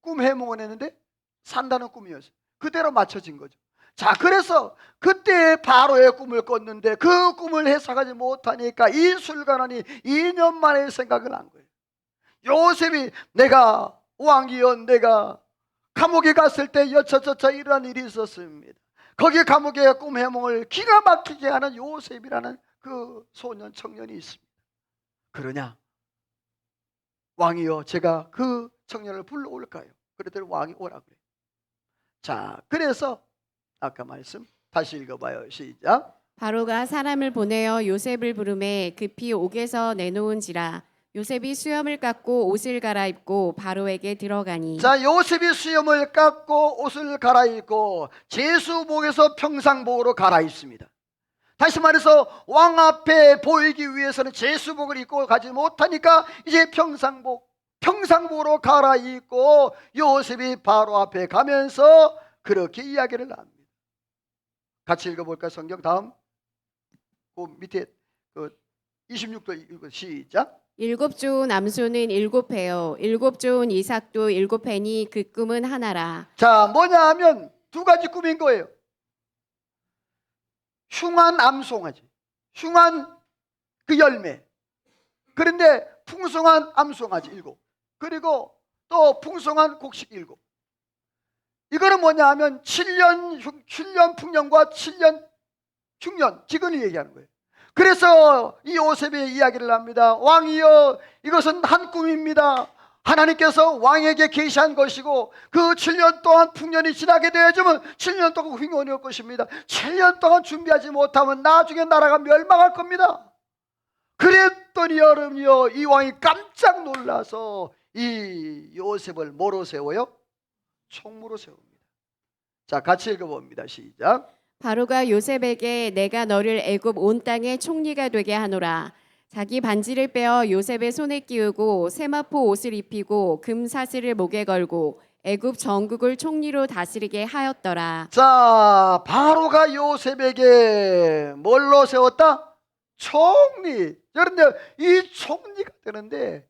꿈 해몽을 했는데 산다는 꿈이었어요. 그대로 맞춰진 거죠. 자, 그래서 그때 바로의 꿈을 꿨는데 그 꿈을 해석하지 못하니까 이 술관원이 2년 만에 생각을 한 거예요. 요셉이 내가 왕이여 내가 감옥에 갔을 때 여차저차 이러한 일이 있었습니다. 거기 감옥에 꿈 해몽을 기가 막히게 하는 요셉이라는 그 소년 청년이 있습니다. 그러냐? 왕이여 제가 그 청년을 불러올까요? 그랬더니 왕이 오라 그래요. 자, 그래서 아까 말씀 다시 읽어봐요. 시작. 바로가 사람을 보내어 요셉을 부르매 급히 옥에서 내놓은지라 요셉이 수염을 깎고 옷을 갈아입고 바로에게 들어가니 자, 요셉이 수염을 깎고 옷을 갈아입고 제수복에서 평상복으로 갈아입습니다. 다시 말해서 왕 앞에 보이기 위해서는 제수복을 입고 가지 못하니까 이제 평상복으로 갈아입고 요셉이 바로 앞에 가면서 그렇게 이야기를 합니다. 같이 읽어볼까요? 성경 다음 그 밑에 그 26도 읽어 시작. 일곱 좋은 암소는 일곱 해요 일곱 좋은 이삭도 일곱 해니 그 꿈은 하나라. 자, 뭐냐 하면 두 가지 꿈인 거예요. 흉한 암송아지, 흉한 그 열매, 그런데 풍성한 암송아지 7, 그리고 또 풍성한 곡식 7. 이거는 뭐냐 하면 7년 풍년과 7년 흉년, 지근을 얘기하는 거예요. 그래서 이 요셉의 이야기를 합니다. 왕이여, 이것은 한 꿈입니다. 하나님께서 왕에게 계시한 것이고 그 7년 동안 풍년이 지나게 되어지면 7년 동안 흉년이 올 것입니다. 7년 동안 준비하지 못하면 나중에 나라가 멸망할 겁니다. 그랬더니 여러분이여, 이 왕이 깜짝 놀라서 이 요셉을 뭐로 세워요? 총무로 세웁니다. 자, 같이 읽어봅니다. 시작. 바로가 요셉에게 내가 너를 애굽 온 땅의 총리가 되게 하노라. 자기 반지를 빼어 요셉의 손에 끼우고 세마포 옷을 입히고 금 사슬을 목에 걸고 애굽 전국을 총리로 다스리게 하였더라. 자, 바로가 요셉에게 뭘로 세웠다? 총리. 여러분, 이 총리가 되는데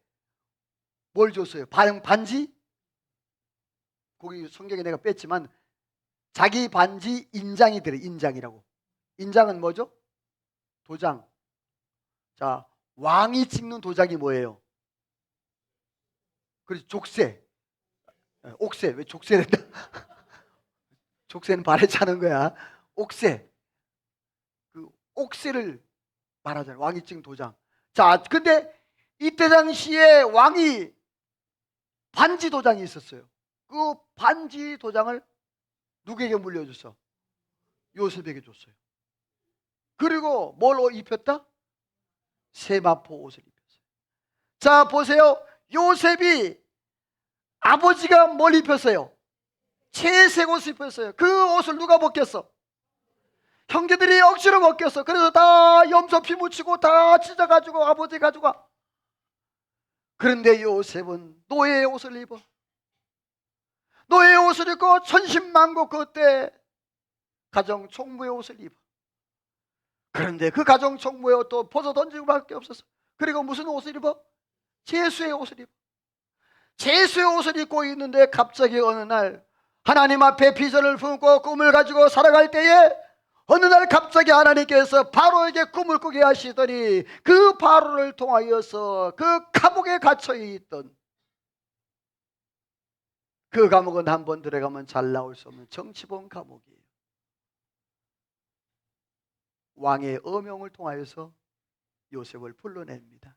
뭘 줬어요? 반지? 거기 성경에 내가 뺐지만 자기 반지 인장이 들어요. 인장이라고. 인장은 뭐죠? 도장. 자, 왕이 찍는 도장이 뭐예요? 그래서 족쇄. 옥새. 왜 족쇄를 했다? 족쇄는 발에 차는 거야. 옥새. 그 옥새를 말하잖아요. 왕이 찍은 도장. 자, 근데 이때 당시에 왕이 반지 도장이 있었어요. 그 반지 도장을 누구에게 물려줬어? 요셉에게 줬어요. 그리고 뭘 입혔다? 세마포 옷을 입혔어요. 자, 보세요. 요셉이 아버지가 뭘 입혔어요? 채색 옷을 입혔어요. 그 옷을 누가 벗겼어? 형제들이 억지로 벗겼어. 그래서 다 염소 피 묻히고 다 찢어가지고 아버지 가져가. 그런데 요셉은 노예의 옷을 입어. 노예의 옷을 입고 천신만고 그때 가정 총무의 옷을 입어. 그런데 그 가정 총무의 옷도 벗어 던지고 밖에 없었어. 그리고 무슨 옷을 입어? 제수의 옷을 입어. 제수의 옷을 입고 있는데 갑자기 어느 날 하나님 앞에 비전을 품고 꿈을 가지고 살아갈 때에 어느 날 갑자기 하나님께서 바로에게 꿈을 꾸게 하시더니 그 바로를 통하여서 그 감옥에 갇혀 있던 그 감옥은 한번 들어가면 잘 나올 수 없는 정치범 감옥이에요. 왕의 어명을 통하여서 요셉을 불러냅니다.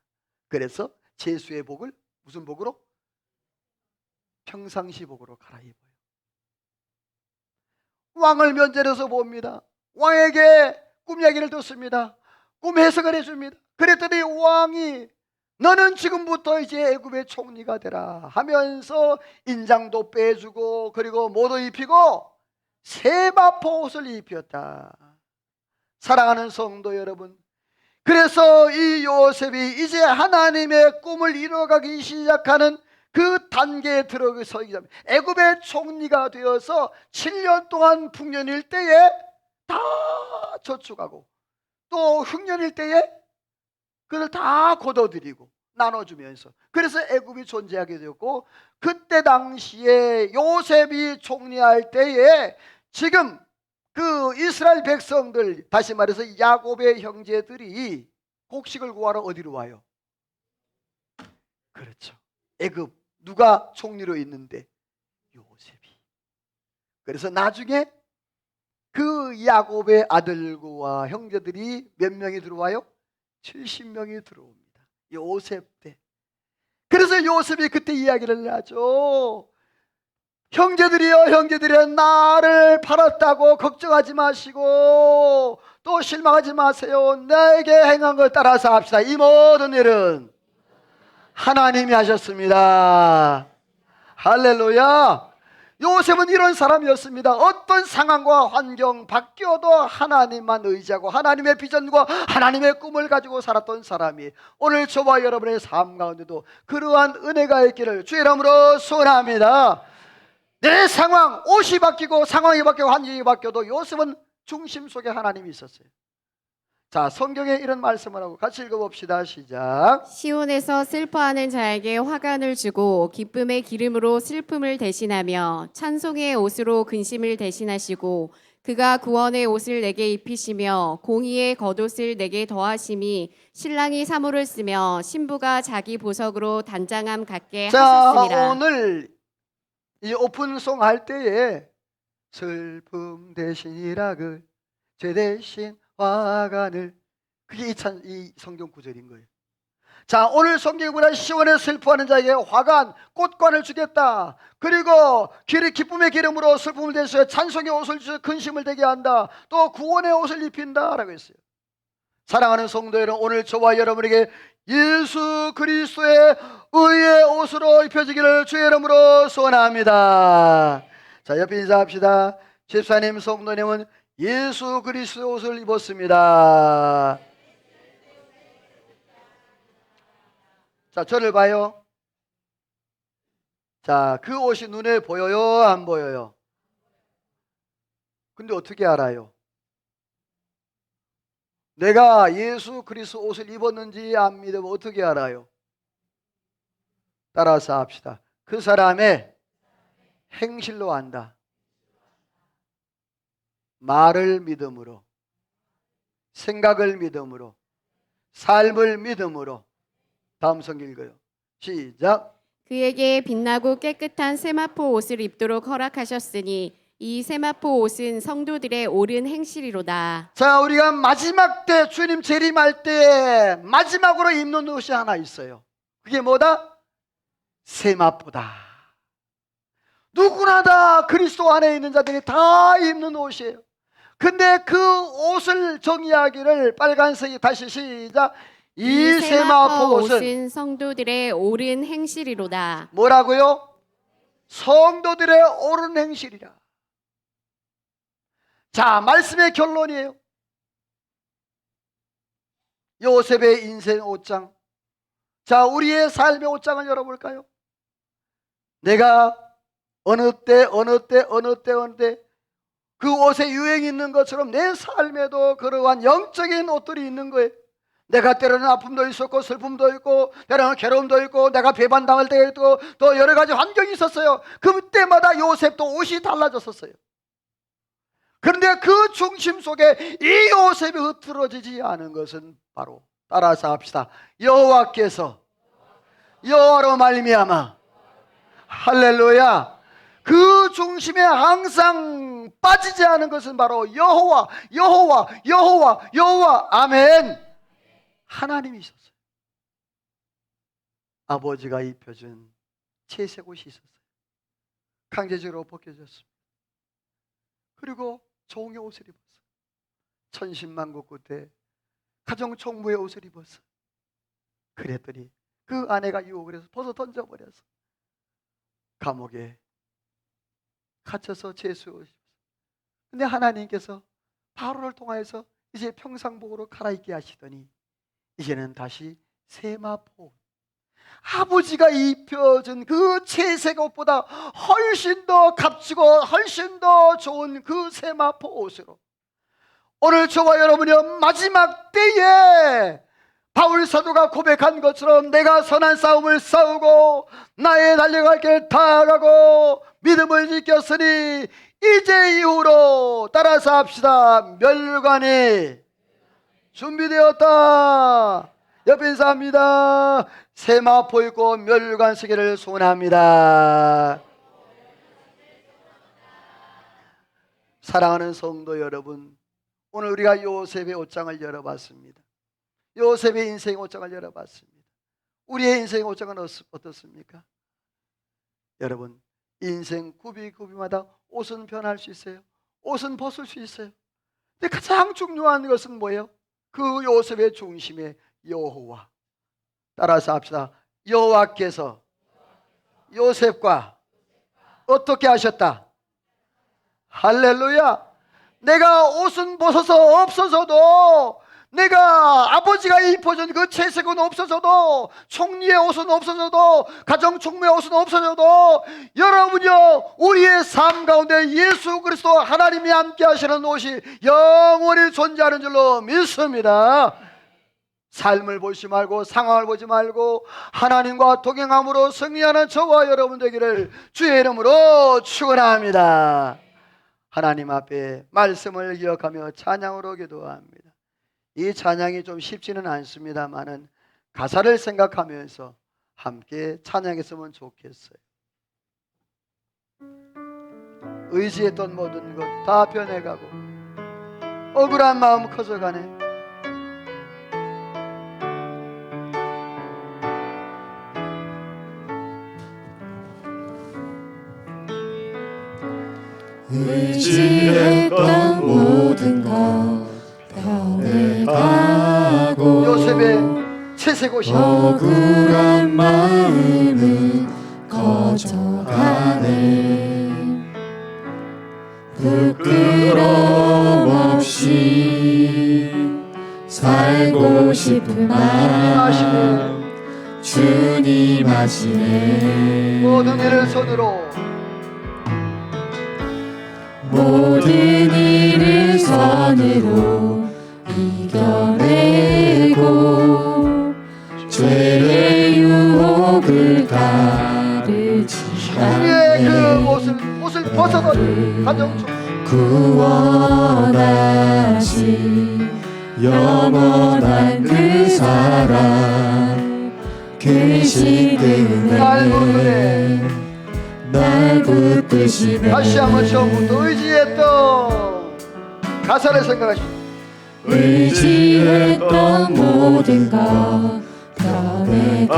그래서 제수의 복을 무슨 복으로? 평상시 복으로 갈아입어요. 왕을 면전에서 봅니다. 왕에게 꿈 이야기를 듣습니다. 꿈 해석을 해줍니다. 그랬더니 왕이 너는 지금부터 이제 애굽의 총리가 되라 하면서 인장도 빼주고 그리고 모도 입히고 세마포 옷을 입혔다. 사랑하는 성도 여러분, 그래서 이 요셉이 이제 하나님의 꿈을 이루어가기 시작하는 그 단계에 들어서기 전에 애굽의 총리가 되어서 7년 동안 풍년일 때에 다 저축하고 또 흉년일 때에 그걸 다 거둬들이고 나눠주면서 그래서 애굽이 존재하게 되었고, 그때 당시에 요셉이 총리할 때에 지금 그 이스라엘 백성들, 다시 말해서 야곱의 형제들이 곡식을 구하러 어디로 와요? 그렇죠, 애굽. 누가 총리로 있는데? 요셉이. 그래서 나중에 그 야곱의 아들과 형제들이 몇 명이 들어와요? 70명이 들어옵니다. 요셉 때. 그래서 요셉이 그때 이야기를 하죠. 형제들이여, 형제들이여, 나를 팔았다고 걱정하지 마시고 또 실망하지 마세요. 나에게 행한 걸 따라서 합시다. 이 모든 일은 하나님이 하셨습니다. 할렐루야. 요셉은 이런 사람이었습니다. 어떤 상황과 환경 바뀌어도 하나님만 의지하고 하나님의 비전과 하나님의 꿈을 가지고 살았던 사람이 오늘 저와 여러분의 삶 가운데도 그러한 은혜가 있기를 주의 이름으로 소원합니다. 내 상황, 옷이 바뀌고 상황이 바뀌고 환경이 바뀌어도 요셉은 중심 속에 하나님이 있었어요. 자, 성경에 이런 말씀을 하고 같이 읽어봅시다. 시작. 시온에서 슬퍼하는 자에게 화관을 주고 기쁨의 기름으로 슬픔을 대신하며 찬송의 옷으로 근심을 대신하시고 그가 구원의 옷을 내게 입히시며 공의의 겉옷을 내게 더하심이 신랑이 사모를 쓰며 신부가 자기 보석으로 단장함 같게 자, 하셨습니다. 오늘 이 오픈송 할 때에 슬픔 대신 일학을 죄 대신 화관을, 그게 이 성경 구절인 거예요. 자, 오늘 성경에 보면 시온에 슬퍼하는 자에게 화관, 꽃관을 주겠다. 그리고 기쁨의 기름으로 슬픔을 대신해 찬송의 옷을 주셔 근심을 되게 한다. 또 구원의 옷을 입힌다 라고 했어요. 사랑하는 성도 여러분, 오늘 저와 여러분에게 예수 그리스도의 의의 옷으로 입혀지기를 주의 이름으로 소원합니다. 자, 옆에 인사합시다. 집사님, 성도님은 예수 그리스도의 옷을 입었습니다. 자, 저를 봐요. 자, 그 옷이 눈에 보여요, 안 보여요? 근데 어떻게 알아요? 내가 예수 그리스도 옷을 입었는지 안 믿으면 어떻게 알아요? 따라서 합시다. 그 사람의 행실로 안다. 말을 믿음으로, 생각을 믿음으로, 삶을 믿음으로. 다음 성경 읽어요. 시작. 그에게 빛나고 깨끗한 세마포 옷을 입도록 허락하셨으니 이 세마포 옷은 성도들의 옳은 행실이로다. 자, 우리가 마지막 때 주님 재림할 때 마지막으로 입는 옷이 하나 있어요. 그게 뭐다? 세마포다. 누구나 다 그리스도 안에 있는 자들이 다 입는 옷이에요. 근데 그 옷을 정의하기를 빨간색이 다시 시작. 이 세마포 옷은 성도들의 옳은 행실이로다. 뭐라고요? 성도들의 옳은 행실이라. 자, 말씀의 결론이에요. 요셉의 인생 옷장. 자, 우리의 삶의 옷장을 열어볼까요? 내가 어느 때 그 옷에 유행이 있는 것처럼 내 삶에도 그러한 영적인 옷들이 있는 거예요. 내가 때로는 아픔도 있었고 슬픔도 있고 때로는 괴로움도 있고 내가 배반당할 때가 있고 또 여러 가지 환경이 있었어요. 그때마다 요셉도 옷이 달라졌었어요. 그런데 그 중심 속에 이 요셉이 흐트러지지 않은 것은 바로, 따라서 합시다, 여호와께서, 여호와로 말미암아, 할렐루야, 그 중심에 항상 빠지지 않은 것은 바로 여호와, 여호와, 여호와, 여호와, 아멘. 하나님이 있었어요. 아버지가 입혀준 채색 옷이 있었어요. 강제적으로 벗겨졌습니다. 그리고 종의 옷을 입었어요. 천신만고 끝에 가정총무의 옷을 입었어요. 그랬더니 그 아내가 유혹을 해서 벗어 던져버려서 감옥에 갇혀서 죄수의 옷을 입었어요. 근데 하나님께서 바로를 통하여서 이제 평상복으로 갈아입게 하시더니 이제는 다시 세마포, 아버지가 입혀준 그 채색 옷보다 훨씬 더 값지고 훨씬 더 좋은 그 세마포 옷으로 오늘 저와 여러분이 마지막 때에 바울 사도가 고백한 것처럼 내가 선한 싸움을 싸우고 나의 달려갈 길 다하고 믿음을 지켰으니 이제 이후로, 따라서 합시다, 멸관이 준비되었다. 옆에 인사합니다. 세마포 입고 멸관 쓰기를 소원합니다. 사랑하는 성도 여러분, 오늘 우리가 요셉의 옷장을 열어봤습니다. 요셉의 인생 옷장을 열어봤습니다. 우리의 인생 옷장은 어떻습니까? 여러분, 인생 구비구비마다 옷은 변할 수 있어요. 옷은 벗을 수 있어요. 근데 가장 중요한 것은 뭐예요? 그 요셉의 중심에 여호와. 따라서 합시다. 여호와께서 요셉과 어떻게 하셨다? 할렐루야. 내가 옷은 벗어서 없어져도, 내가 아버지가 입혀준 그 채색은 없어져도, 총리의 옷은 없어져도, 가정 총무의 옷은 없어져도, 여러분이요, 우리의 삶 가운데 예수 그리스도 하나님이 함께 하시는 옷이 영원히 존재하는 줄로 믿습니다. 삶을 보지 말고, 상황을 보지 말고 하나님과 동행함으로 승리하는 저와 여러분 되기를 주의 이름으로 축원합니다. 하나님 앞에 말씀을 기억하며 찬양으로 기도합니다. 이 찬양이 좀 쉽지는 않습니다만은 가사를 생각하면서 함께 찬양했으면 좋겠어요. 의지했던 모든 것 다 변해가고 억울한 마음 커져가네. 의지했던 모든 것 변해가고 요셉의 채색 옷이 억울한 마음은 커져가네. 부끄럼 없이 살고 싶은 마음 주님 하시네. 모든 일을 손으로 모든 일을 선으로 이겨내고 죄의 유혹을 가르지 우리의 그 않네. 옷을 벗어버린 가정중 구원하신 영원한 그 사랑 크신 날 그 붙드네. 은혜 날 붙드시네. 다시 한번 처음부터 의지했던 가사를 생각하십시오. 의지했던 모든 것 변해가고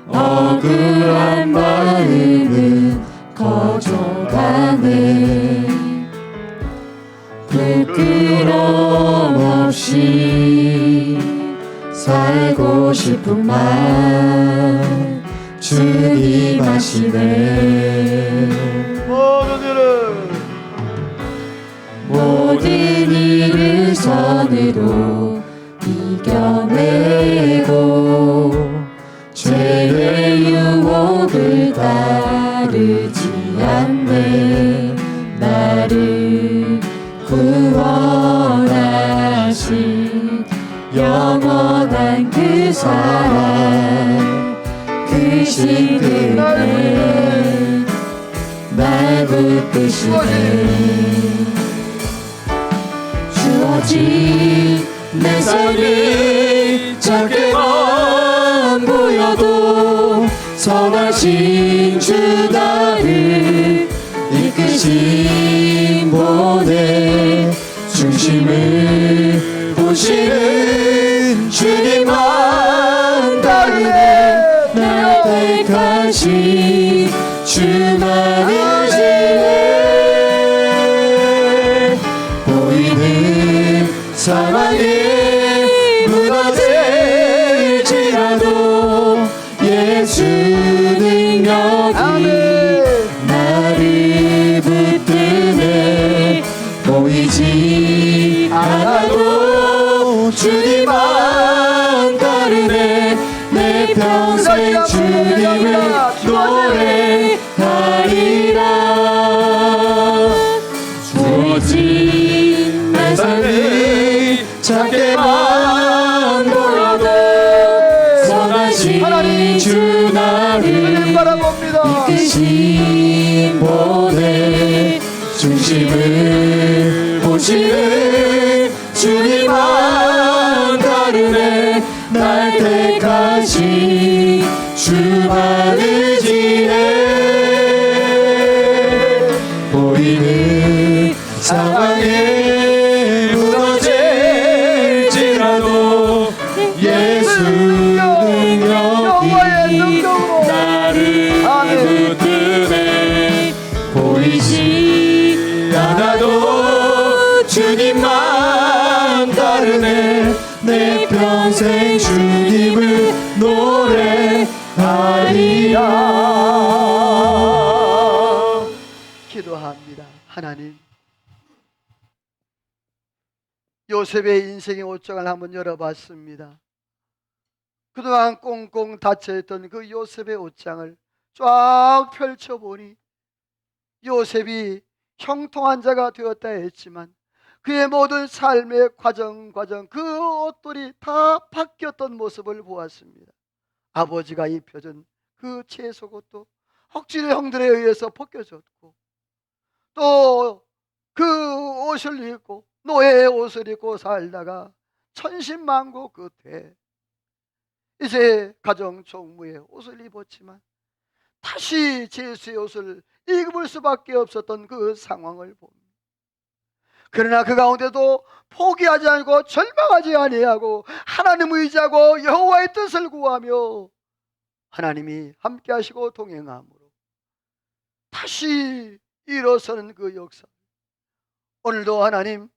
억울한 마음은 커져가네. 부끄럼 없이 살고 싶은 마음 주님 하시네. 모든 일을 선으로 이겨내고 죄의 유혹을 따르지 않네. 나를 구원하신 영원한 그 사랑 크신 그네 날 붙드시네. 주어진 내 삶이 작게만 보여도 선하신 주 나를 이끄신 분의 중심을 보시는 주님만 따르네. 날 택하신 주만 의지해. 보이는 상황에 무너질지라도 예수 능력이 나를 붙드네. 보이지 않아도 주님만 따르네. 내 평생 주님을 노래하리라. 주어진 내 삶이 작게만 보여도 선하신 주 나를 이끄신 분의 중심을 보시는 주님만 다르네. 날 택하신 주만 의지해. 보이는 상황에 무너질지라도 예수 능력이 나를 기도합니다. 하나님, 요셉의 인생의 옷장을 한번 열어봤습니다. 그동안 꽁꽁 닫혀있던 그 요셉의 옷장을 쫙 펼쳐보니 요셉이 형통한 자가 되었다 했지만 그의 모든 삶의 과정 그 옷들이 다 바뀌었던 모습을 보았습니다. 아버지가 입혀준 그 채속옷도 억지로 형들에 의해서 벗겨졌고, 또 그 옷을 입고 노예의 옷을 입고 살다가 천신만고 끝에 이제 가정 총무의 옷을 입었지만 다시 제수의 옷을 입을 수밖에 없었던 그 상황을 봅니다. 그러나 그 가운데도 포기하지 않고 절망하지 아니하고 하나님을 의지하고 여호와의 뜻을 구하며 하나님이 함께 하시고 동행함으로 다시 일어서는 그 역사, 오늘도 하나님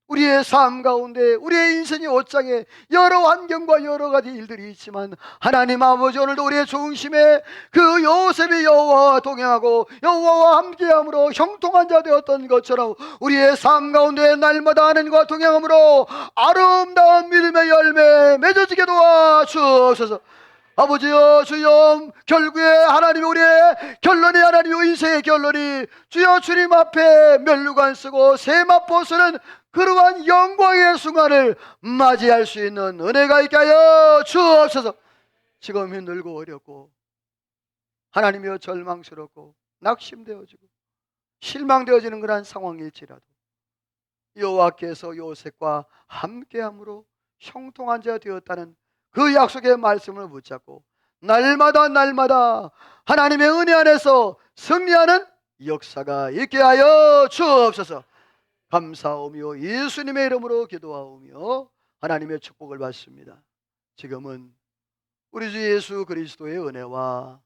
우리의 삶 가운데 우리의 인생의 옷장에 여러 환경과 여러 가지 일들이 있지만 하나님 아버지, 오늘도 우리의 중심에 그 요셉이 여호와와 동행하고 여호와와 함께함으로 형통한 자 되었던 것처럼 우리의 삶 가운데 날마다 하나님과 동행함으로 아름다운 믿음의 열매 맺어지게 도와주옵소서. 아버지여, 주여, 결국에 하나님이 우리의 결론이, 하나님의 인생의 결론이 주여 주님 앞에 면류관 쓰고 세마포 쓰는 그러한 영광의 순간을 맞이할 수 있는 은혜가 있게 하여 주옵소서. 지금 힘들고 어렵고 하나님이여 절망스럽고 낙심되어지고 실망되어지는 그러한 상황일지라도 여호와께서 요셉과 함께함으로 형통한 자 되었다는 그 약속의 말씀을 붙잡고 날마다 하나님의 은혜 안에서 승리하는 역사가 있게 하여 주옵소서. 감사하오며 예수님의 이름으로 기도하오며 하나님의 축복을 받습니다. 지금은 우리 주 예수 그리스도의 은혜와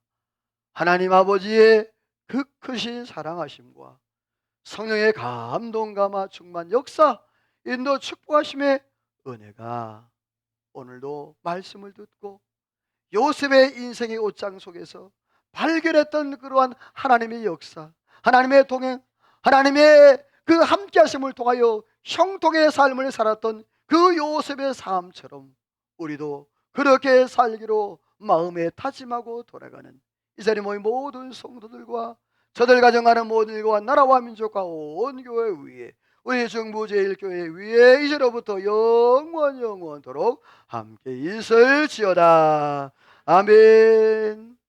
하나님 아버지의 그 크신 사랑하심과 성령의 감동 감화 충만 역사 인도 축복하심의 은혜가 오늘도 말씀을 듣고 요셉의 인생의 옷장 속에서 발견했던 그러한 하나님의 역사, 하나님의 동행, 하나님의 그 함께하심을 통하여 형통의 삶을 살았던 그 요셉의 삶처럼 우리도 그렇게 살기로 마음에 다짐하고 돌아가는 이 자리 모인 모든 성도들과 저들 가정하는 모든 일과 나라와 민족과 온 교회 위에, 우리 중부제일교회 위에 이제로부터 영원토록 함께 있을지어다. 아멘.